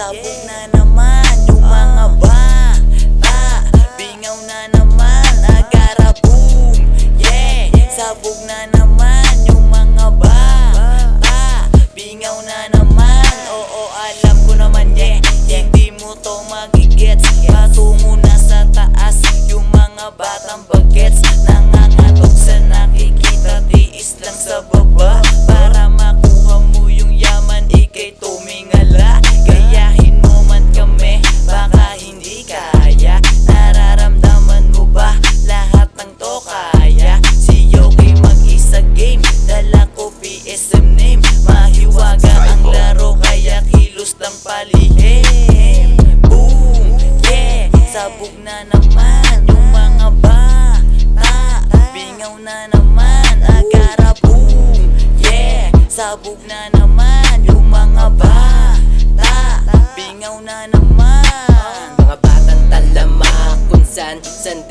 sabog na naman yung mga bata. Bingaw na naman, agara boom. Yeah, sabog na naman yung mga bata. Bingaw na naman, oo alam ko naman yeah. Hindi mo to magigets, patungo na sa taas yung mga batang bagets. Nangangatog sa nakikita, tiis lang sa baba. Para makuha mo yung yaman, ikay tumingala. Gayahin mo man kami, baka hindi kaya. Nararamdaman mo ba lahat ng to kaya? Si Yoki mag-isa game, dala ko PSM name. Mahiwaga ang laro kaya kilos ng palihim. Boom, yeah, sabog na naman yung mga bata. Bingaw na naman, agara boom. Yeah, sabog na naman yung mga bata. Bingaw na naman. Mga batang talamak kung san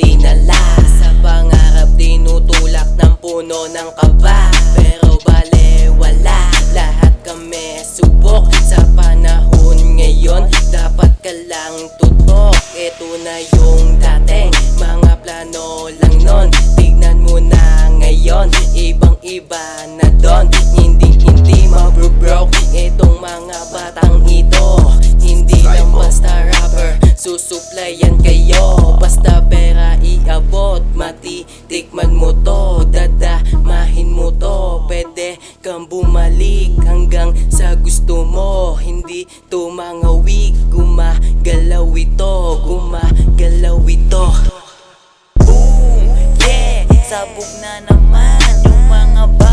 dinala. Sa pangarap tinutulak ng puno ng kaba. Pero bale wala, lahat kami subok. Sa panahon ngayon, dapat ka lang tutok. Ito na yung dating mga plano lang nun. Tignan mo na ngayon, ibang iba na doon. Hindi mabro-broke itong mga batang ito. Hindi lang basta rapper, susuplayan kayo. Basta pera iabot, matitikman mo to. Dadamahin mo to, pwede kang bumalik hanggang sa gusto mo. Hindi to mga wig, gumagalaw ito, gumagalaw ito. Boom, yeah, sabog na naman yung mga bata.